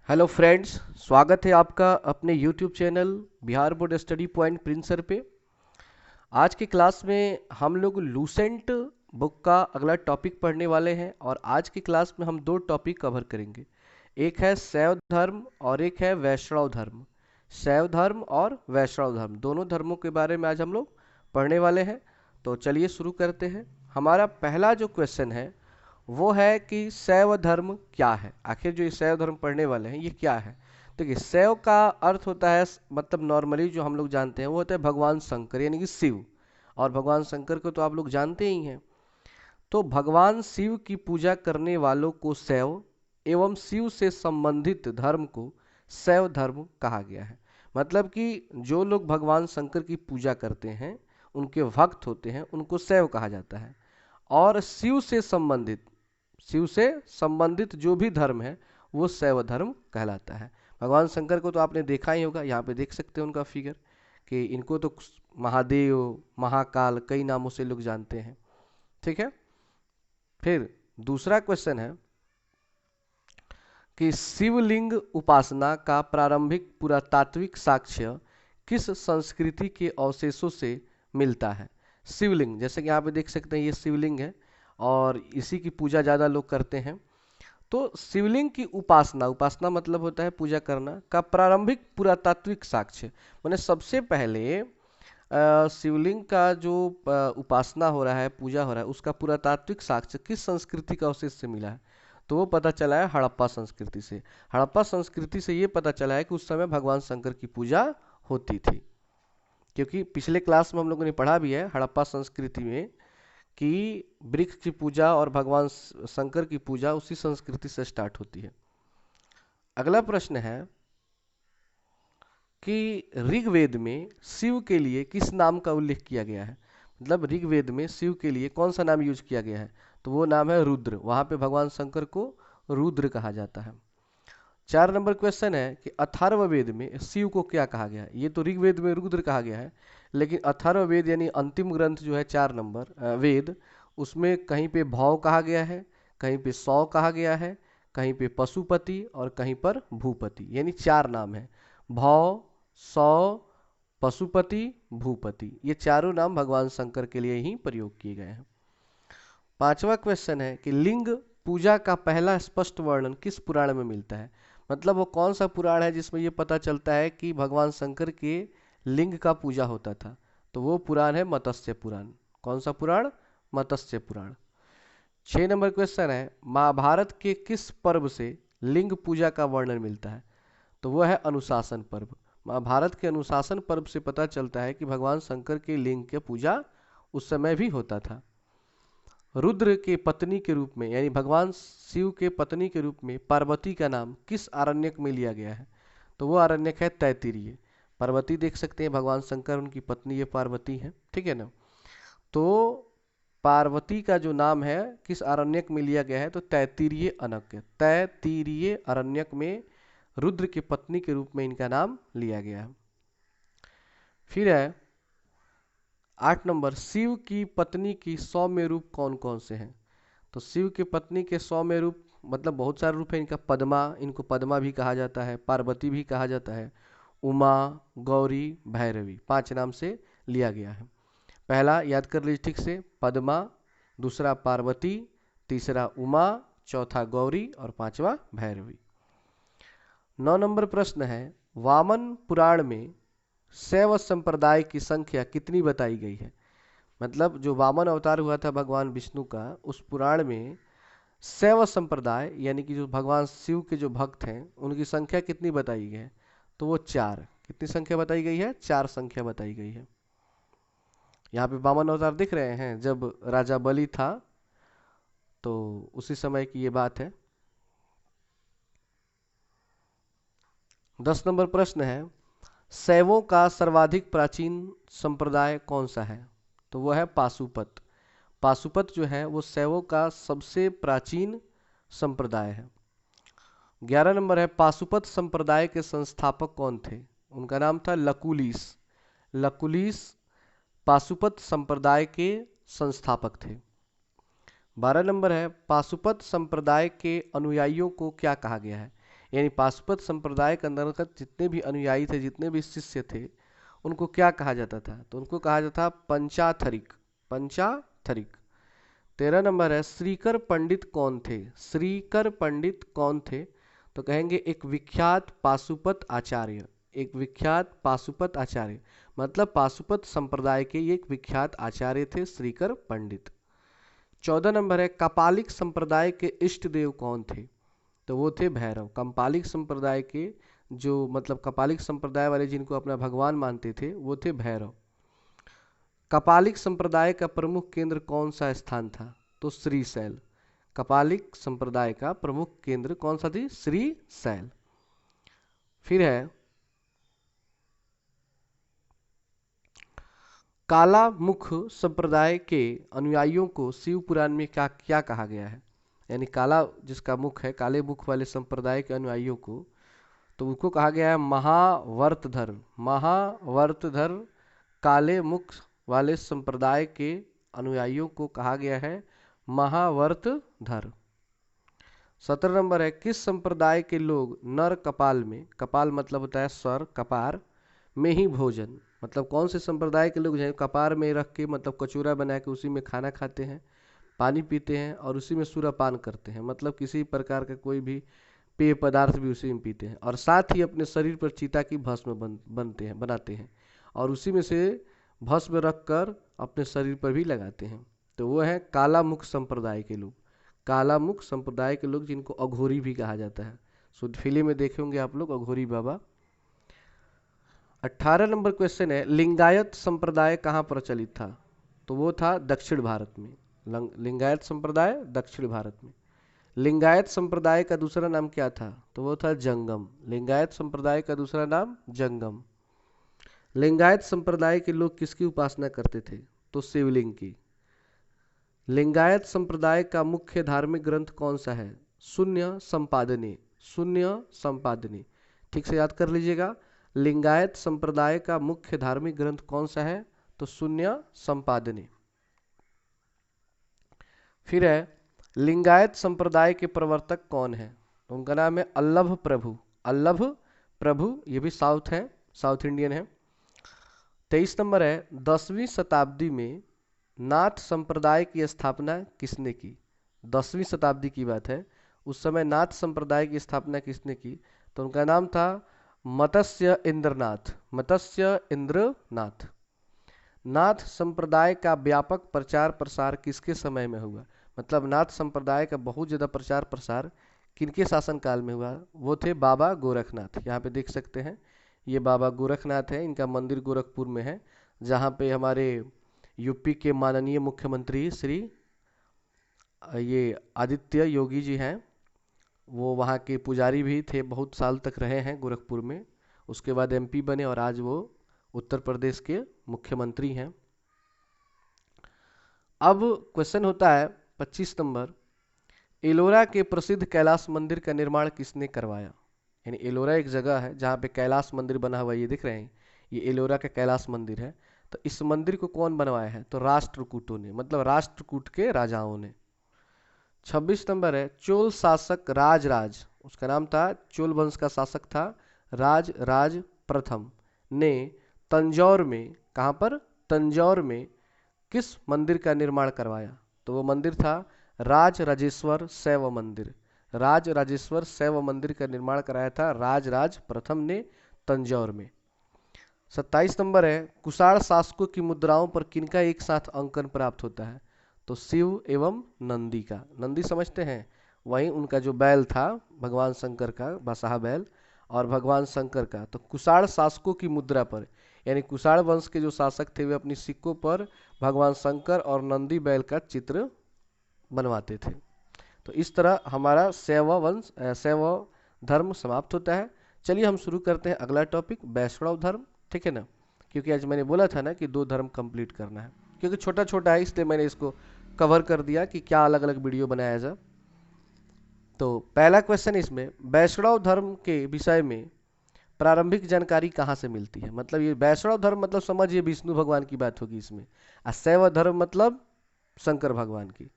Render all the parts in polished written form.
Hello friends, स्वागत है आपका अपने YouTube channel Bihar board study point प्रिंसर पे। आज की क्लास में हम लोग लूसेंट बुक का अगला टॉपिक पढ़ने वाले हैं और आज की क्लास में हम दो टॉपिक कवर करेंगे। एक है शैव धर्म और एक है वैष्णव धर्म। शैव धर्म और वैष्णव धर्म दोनों धर्मों के बारे में आज हम लोग पढ़ने वाले हैं। तो चलिए शुरू करते हैं। हमारा पहला जो क्वेश्चन है वो है कि शैव धर्म क्या है। आखिर जो ये शैव धर्म पढ़ने वाले हैं ये क्या है। देखिए, शैव का अर्थ होता है, मतलब नॉर्मली जो हम लोग जानते हैं वो होता है भगवान शंकर यानी कि शिव। और भगवान शंकर को तो आप लोग जानते ही हैं। तो भगवान शिव की पूजा करने वालों को शैव एवं शिव से संबंधित धर्म को शैव धर्म कहा गया है। मतलब कि जो लोग भगवान शंकर की पूजा करते हैं, उनके भक्त होते हैं, उनको शैव कहा जाता है। और शिव से संबंधित जो भी धर्म है वो शैव धर्म कहलाता है। भगवान शंकर को तो आपने देखा ही होगा, यहाँ पे देख सकते हैं उनका फिगर कि इनको तो महादेव, महाकाल कई नामों से लोग जानते हैं। ठीक है। फिर दूसरा क्वेश्चन है कि शिवलिंग उपासना का प्रारंभिक पुरातात्विक साक्ष्य किस संस्कृति के अवशेषों से मिलता है। शिवलिंग, जैसे कि यहाँ पे देख सकते हैं, ये शिवलिंग है और इसी की पूजा ज़्यादा लोग करते हैं। तो शिवलिंग की उपासना, उपासना मतलब होता है पूजा करना, का प्रारंभिक पुरातात्विक साक्ष्य माने सबसे पहले शिवलिंग का जो उपासना हो रहा है, पूजा हो रहा है, उसका पुरातात्विक साक्ष्य किस संस्कृति का अवशेष से मिला है। तो वो पता चला है हड़प्पा संस्कृति से। हड़प्पा संस्कृति से ये पता चला है कि उस समय भगवान शंकर की पूजा होती थी। क्योंकि पिछले क्लास में हम लोगों ने पढ़ा भी है हड़प्पा संस्कृति में कि वृक्ष की पूजा और भगवान शंकर की पूजा उसी संस्कृति से स्टार्ट होती है। अगला प्रश्न है कि ऋग्वेद में शिव के लिए किस नाम का उल्लेख किया गया है। मतलब ऋग्वेद में शिव के लिए कौन सा नाम यूज किया गया है। तो वो नाम है रुद्र। वहाँ पे भगवान शंकर को रुद्र कहा जाता है। 4 नंबर क्वेश्चन है कि अथर्ववेद में शिव को क्या कहा गया है। ये तो ऋग्वेद में रुद्र कहा गया है, लेकिन अथर्ववेद यानी अंतिम ग्रंथ जो है 4 नंबर वेद, उसमें कहीं पे भौ कहा गया है, कहीं पे सौ कहा गया है, कहीं पे पशुपति और कहीं पर भूपति, यानी 4 नाम है। भौ, सौ, पशुपति, भूपति, ये चारों नाम भगवान शंकर के लिए ही प्रयोग किए गए हैं। 5वां क्वेश्चन है कि लिंग पूजा का पहला स्पष्ट वर्णन किस पुराण में मिलता है। मतलब वो कौन सा पुराण है जिसमें ये पता चलता है कि भगवान शंकर के लिंग का पूजा होता था। तो वो पुराण है मत्स्य पुराण। कौन सा पुराण? मत्स्य पुराण। 6 नंबर क्वेश्चन है महाभारत के किस पर्व से लिंग पूजा का वर्णन मिलता है। तो वो है अनुशासन पर्व। महाभारत के अनुशासन पर्व से पता चलता है कि भगवान शंकर के लिंग की पूजा उस समय भी होता था। रुद्र के पत्नी के रूप में, यानी भगवान शिव के पत्नी के रूप में पार्वती का नाम किस आरण्यक में लिया गया है। तो वो आरण्यक है तैत्तिरीय। पार्वती देख सकते हैं, भगवान शंकर उनकी पत्नी ये पार्वती है। ठीक है ना। तो पार्वती का जो नाम है किस अरण्यक में लिया गया है। तो तैत्तिरीय अनक, तैत्तिरीय अरण्यक में रुद्र की पत्नी के रूप में इनका नाम लिया गया है। फिर है 8 नंबर, शिव की पत्नी की सौम्य रूप कौन कौन से हैं। तो शिव की पत्नी के सौम्य रूप मतलब बहुत सारे रूप है इनका। पद्मा, इनको पद्मा भी कहा जाता है, पार्वती भी कहा जाता है, उमा, गौरी, भैरवी, 5 नाम से लिया गया है। पहला याद कर लीजिए ठीक से, पद्मा, दूसरा पार्वती, तीसरा उमा, चौथा गौरी और 5वां भैरवी। 9 नंबर प्रश्न है वामन पुराण में शैव संप्रदाय की संख्या कितनी बताई गई है। मतलब जो वामन अवतार हुआ था भगवान विष्णु का, उस पुराण में शैव संप्रदाय यानी कि जो भगवान शिव के जो भक्त हैं उनकी संख्या कितनी बताई गई है। तो वो 4। कितनी संख्या बताई गई है? 4 संख्या बताई गई है। यहाँ पे वामन अवतार दिख रहे हैं, जब राजा बलि था तो उसी समय की ये बात है। 10 नंबर प्रश्न है शैवों का सर्वाधिक प्राचीन संप्रदाय कौन सा है। तो वह है पाशुपत। पाशुपत जो है वो शैवों का सबसे प्राचीन संप्रदाय है। 11 नंबर है पाशुपत संप्रदाय के संस्थापक कौन थे। उनका नाम था लकुलिस। लकुलिस पाशुपत संप्रदाय के संस्थापक थे। 12 नंबर है पाशुपत संप्रदाय के अनुयायियों को क्या कहा गया है। यानी पाशुपत संप्रदाय के अंतर्गत जितने भी अनुयायी थे, जितने भी शिष्य थे, उनको क्या कहा जाता था? तो उनको कहा जाता था पंचाथरिक। पंचाथरिक। 13 नंबर है, श्रीकर पंडित कौन थे? श्रीकर पंडित कौन थे? तो कहेंगे एक विख्यात पाशुपत आचार्य। एक विख्यात पाशुपत आचार्य, मतलब पाशुपत संप्रदाय के ये एक विख्यात आचार्य थे श्रीकर पंडित। 14 नंबर है, कपालिक संप्रदाय के इष्ट देव कौन थे? तो वो थे भैरव। कपालिक संप्रदाय के जो मतलब कपालिक संप्रदाय वाले जिनको अपना भगवान मानते थे वो थे भैरव। कपालिक संप्रदाय का प्रमुख केंद्र कौन सा स्थान था? तो श्रीशैल। कपालिक संप्रदाय का प्रमुख केंद्र कौन सा थी? श्रीशैल। फिर है काला मुख संप्रदाय के अनुयायियों को शिव पुराण में क्या क्या कहा गया है? यानी काला जिसका मुख है, काले मुख वाले संप्रदाय के अनुयायियों को, तो उनको कहा गया है महावर्तधर। महावर्तधर काले मुख वाले संप्रदाय के अनुयायियों को कहा गया है महावर्तधर। 17 नंबर है, किस संप्रदाय के लोग नर कपाल में, कपाल मतलब होता है सर, कपार में ही भोजन, मतलब कौन से संप्रदाय के लोग जो कपार में रख के मतलब कचूरा बना के उसी में खाना खाते हैं, पानी पीते हैं और उसी में सूरापान करते हैं, मतलब किसी प्रकार का कोई भी पेय पदार्थ भी उसी में पीते हैं, और साथ ही अपने शरीर पर चीता की भस्म बनाते हैं और उसी में से भस्म रख कर अपने शरीर पर भी लगाते हैं। तो वो है काला मुख संप्रदाय के लोग। काला मुख संप्रदाय के लोग जिनको अघोरी भी कहा जाता है। शुद्ध फिल्म में देखे होंगे आप लोग अघोरी बाबा। 18 नंबर क्वेश्चन है, लिंगायत संप्रदाय कहाँ प्रचलित था? तो वो था दक्षिण भारत में। लिंगायत संप्रदाय दक्षिण भारत में। लिंगायत संप्रदाय का दूसरा नाम क्या था? तो वो था जंगम। लिंगायत संप्रदाय का दूसरा नाम जंगम। लिंगायत संप्रदाय के लोग किसकी उपासना करते थे? तो शिवलिंग की। लिंगायत संप्रदाय का मुख्य धार्मिक ग्रंथ कौन सा है? शून्य संपादनी। शून्य संपादनी, ठीक से याद कर लीजिएगा। लिंगायत संप्रदाय का मुख्य धार्मिक ग्रंथ कौन सा है? तो शून्य संपादनी। फिर है, लिंगायत संप्रदाय के प्रवर्तक कौन है? तो उनका नाम है अल्लभ प्रभु। अल्लभ प्रभु, ये भी साउथ है, साउथ इंडियन है। 23 नंबर है, 10वीं शताब्दी में नाथ संप्रदाय की स्थापना किसने की? 10वीं शताब्दी की बात है, उस समय नाथ संप्रदाय की स्थापना किसने की? तो उनका नाम था मत्स्य इंद्रनाथ। मत्स्य इंद्रनाथ। नाथ संप्रदाय का व्यापक प्रचार प्रसार किसके समय में हुआ? मतलब नाथ संप्रदाय का बहुत ज़्यादा प्रचार प्रसार किनके शासनकाल में हुआ? वो थे बाबा गोरखनाथ। यहाँ पे देख सकते हैं, ये बाबा गोरखनाथ है, इनका मंदिर गोरखपुर में है, जहाँ पे हमारे यूपी के माननीय मुख्यमंत्री श्री ये आदित्य योगी जी हैं, वो वहाँ के पुजारी भी थे, बहुत साल तक रहे हैं गोरखपुर में। उसके बाद एमपी बने और आज वो उत्तर प्रदेश के मुख्यमंत्री हैं। अब क्वेश्चन होता है 25 नंबर, एलोरा के प्रसिद्ध कैलाश मंदिर का निर्माण किसने करवाया? यानी एलोरा एक जगह है जहाँ पे कैलाश मंदिर बना हुआ है, ये दिख रहे हैं, ये एलोरा का कैलाश मंदिर है। तो इस मंदिर को कौन बनवाया है? तो राष्ट्रकूटों ने, मतलब राष्ट्रकूट के राजाओं ने। 26 नंबर है, चोल शासक राजराज, उसका नाम था, चोल वंश का शासक था राज प्रथम, ने तंजौर में, कहाँ पर? तंजौर में किस मंदिर का निर्माण करवाया? तो वो मंदिर था राजराजेश्वर शैव मंदिर। राजराजेश्वर शैव मंदिर का निर्माण कराया था राज प्रथम ने तंजौर में। 27 नंबर है, कुषाण शासकों की मुद्राओं पर किनका एक साथ अंकन प्राप्त होता है? तो शिव एवं नंदी का। नंदी समझते हैं, वहीं उनका जो बैल था भगवान शंकर का, बसाहा बैल, और भगवान शंकर का। तो कुषाण शासकों की मुद्रा पर, यानी कुषाण वंश के जो शासक थे वे अपनी सिक्कों पर भगवान शंकर और नंदी बैल का चित्र बनवाते थे। तो इस तरह हमारा शैव वंश, शैव धर्म समाप्त होता है। चलिए हम शुरू करते हैं अगला टॉपिक, वैष्णव धर्म, ठीक है ना, क्योंकि आज मैंने बोला था ना कि 2 धर्म कंप्लीट करना है, क्योंकि छोटा छोटा है इसलिए मैंने इसको कवर कर दिया कि क्या अलग अलग वीडियो बनाया जाए। तो पहला क्वेश्चन इसमें, वैष्णव धर्म के विषय में प्रारंभिक जानकारी कहाँ से मिलती है? मतलब ये वैष्णव धर्म मतलब समझिए विष्णु भगवान की बात होगी इसमें, और शैव धर्म मतलब शंकर भगवान की।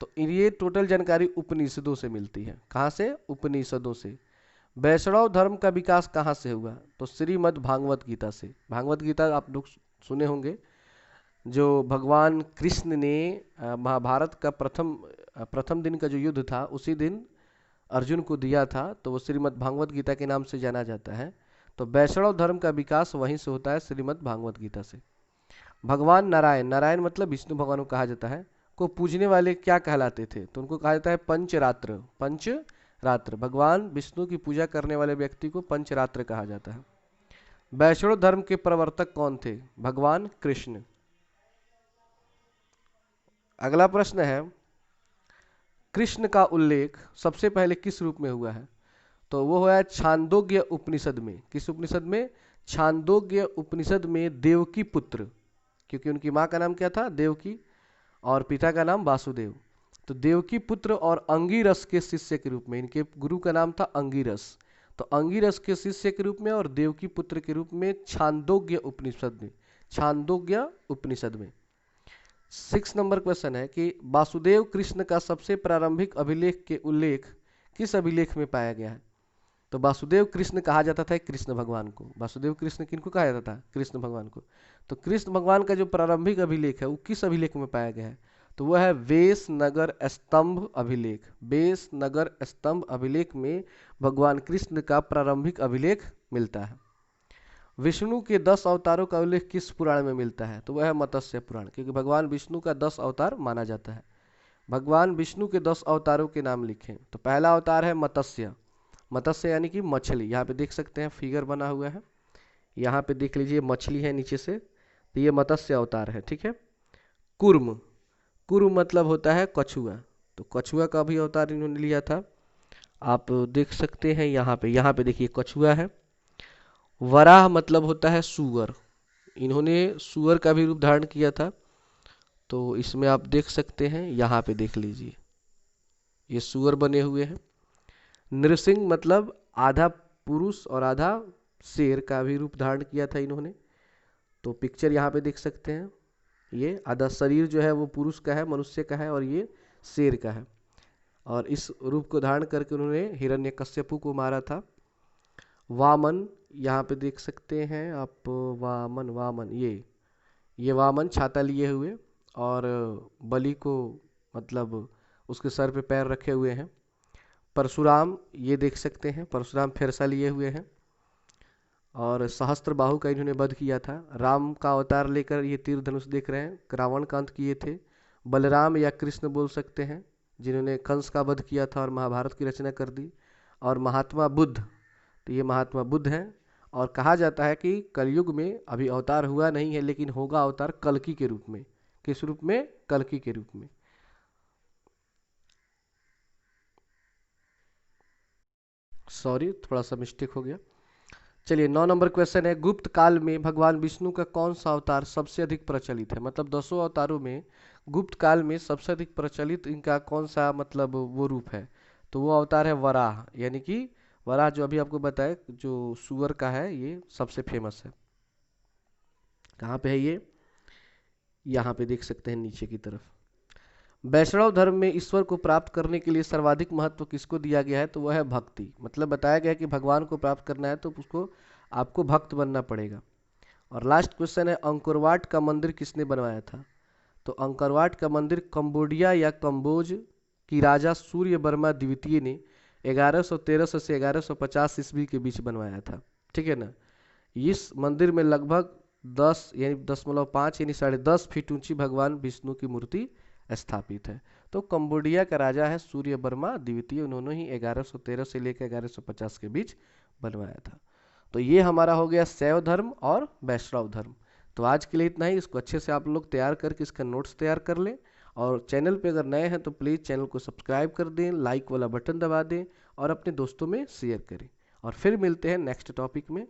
तो ये टोटल जानकारी उपनिषदों से मिलती है। कहाँ से? उपनिषदों से। वैष्णव धर्म का विकास कहाँ से हुआ? तो श्रीमद् भागवत गीता से। भागवत गीता आप लोग सुने होंगे, जो भगवान कृष्ण ने महाभारत का प्रथम दिन का जो युद्ध था उसी दिन अर्जुन को दिया था, तो वो श्रीमद् भागवत गीता के नाम से जाना जाता है। तो वैष्णव धर्म का विकास वहीं से होता है, श्रीमद् भागवत गीता से। भगवान नारायण, नारायण मतलब विष्णु भगवान को कहा जाता है, को पूजने वाले क्या कहलाते थे? तो उनको कहा जाता है पंचरात्र। पंचरात्र, भगवान विष्णु की पूजा करने वाले व्यक्ति को पंचरात्र कहा जाता है। वैष्णव धर्म के प्रवर्तक कौन थे? भगवान कृष्ण। अगला प्रश्न है, कृष्ण का उल्लेख सबसे पहले किस रूप में हुआ है? तो वो हुआ है छांदोग्य उपनिषद में। किस उपनिषद में? छांदोग्य उपनिषद में देवकी पुत्र, क्योंकि उनकी माँ का नाम क्या था? देवकी, और पिता का नाम वासुदेव। तो देवकी पुत्र और अंगिरस के शिष्य के रूप में, इनके गुरु का नाम था अंगिरस, तो अंगिरस के शिष्य के रूप में और देवकी पुत्र के रूप में छांदोग्य उपनिषद में, छांदोग्य उपनिषद में। 6 नंबर क्वेश्चन है कि वासुदेव कृष्ण का सबसे प्रारंभिक अभिलेख के उल्लेख किस अभिलेख में पाया गया है? तो वासुदेव कृष्ण कहा जाता था कृष्ण भगवान को। वासुदेव कृष्ण किनको कहा जाता था? कृष्ण भगवान को। तो कृष्ण भगवान का जो प्रारंभिक अभिलेख है वो किस अभिलेख में पाया गया है? तो वह है वेश नगर स्तंभ अभिलेख। वेश नगर स्तंभ अभिलेख में भगवान कृष्ण का प्रारंभिक अभिलेख मिलता है। विष्णु के 10 अवतारों का उल्लेख किस पुराण में मिलता है? तो वह है मत्स्य पुराण, क्योंकि भगवान विष्णु का 10 अवतार माना जाता है। भगवान विष्णु के 10 अवतारों के नाम लिखें। तो पहला अवतार है मत्स्य। मत्स्य यानी कि मछली, यहाँ पे देख सकते हैं फिगर बना हुआ है, यहाँ पे देख लीजिए मछली है नीचे से, तो ये मत्स्य अवतार है, ठीक है। कुर्म, कुर्म मतलब होता है कछुआ, तो कछुआ का भी अवतार इन्होंने लिया था, आप देख सकते हैं यहाँ पे देखिए कछुआ है। वराह मतलब होता है सुअर, इन्होंने सुअर का भी रूप धारण किया था, तो इसमें आप देख सकते हैं, यहाँ पे देख लीजिए ये सुअर बने हुए हैं। नृसिंह मतलब आधा पुरुष और आधा शेर का भी रूप धारण किया था इन्होंने, तो पिक्चर यहाँ पे देख सकते हैं, ये आधा शरीर जो है वो पुरुष का है, मनुष्य का है, और ये शेर का है, और इस रूप को धारण करके उन्होंने हिरण्यकश्यपु को मारा था। वामन, यहाँ पे देख सकते हैं आप, वामन वामन ये वामन छाता लिए हुए और बलि को मतलब उसके सर पे पैर रखे हुए हैं। परशुराम, ये देख सकते हैं परशुराम फेरसा लिए हुए हैं, और सहस्त्र बाहु का इन्होंने वध किया था। राम का अवतार लेकर ये तीर धनुष देख रहे हैं, रावण का अंत किए थे। बलराम या कृष्ण बोल सकते हैं, जिन्होंने कंस का वध किया था और महाभारत की रचना कर दी। और महात्मा बुद्ध, तो ये महात्मा बुद्ध हैं, और कहा जाता है कि कलयुग में अभी अवतार हुआ नहीं है, लेकिन होगा अवतार कल्कि के रूप में। किस रूप में? कल्कि के रूप में। सॉरी, थोड़ा सा मिस्टेक हो गया। चलिए 9 नंबर क्वेश्चन है, गुप्त काल में भगवान विष्णु का कौन सा अवतार सबसे अधिक प्रचलित है? मतलब 10 अवतारों में गुप्त काल में सबसे अधिक प्रचलित इनका कौन सा मतलब वो रूप है? तो वो अवतार है वराह, यानी कि वराह जो अभी आपको बताए जो सुअर का है, ये सबसे फेमस है। कहाँ पे है ये? यहाँ पे देख सकते हैं नीचे की तरफ। वैष्णव धर्म में ईश्वर को प्राप्त करने के लिए सर्वाधिक महत्व किसको दिया गया है? तो वह है भक्ति। मतलब बताया गया है कि भगवान को प्राप्त करना है तो उसको आपको भक्त बनना पड़ेगा। और लास्ट क्वेश्चन है, अंकोरवाट का मंदिर किसने बनवाया था? तो अंकोरवाट का मंदिर कंबोडिया या कंबोज की राजा सूर्य वर्मा द्वितीय ने 1113 से 1150 ईस्वी के बीच बनवाया था, ठीक है ना। इस मंदिर में लगभग 10 यानी 10.5 यानी 10.5 फीट ऊंची भगवान विष्णु की मूर्ति स्थापित है। तो कंबोडिया का राजा है सूर्य वर्मा द्वितीय, उन्होंने ही 1113 से लेकर 1150 के बीच बनवाया था। तो ये हमारा हो गया शैव धर्म और वैष्णव धर्म। तो आज के लिए इतना ही, इसको अच्छे से आप लोग तैयार करके इसका नोट्स तैयार कर लें, और चैनल पे अगर नए हैं तो प्लीज़ चैनल को सब्सक्राइब कर दें, लाइक वाला बटन दबा दें और अपने दोस्तों में शेयर करें। और फिर मिलते हैं नेक्स्ट टॉपिक में।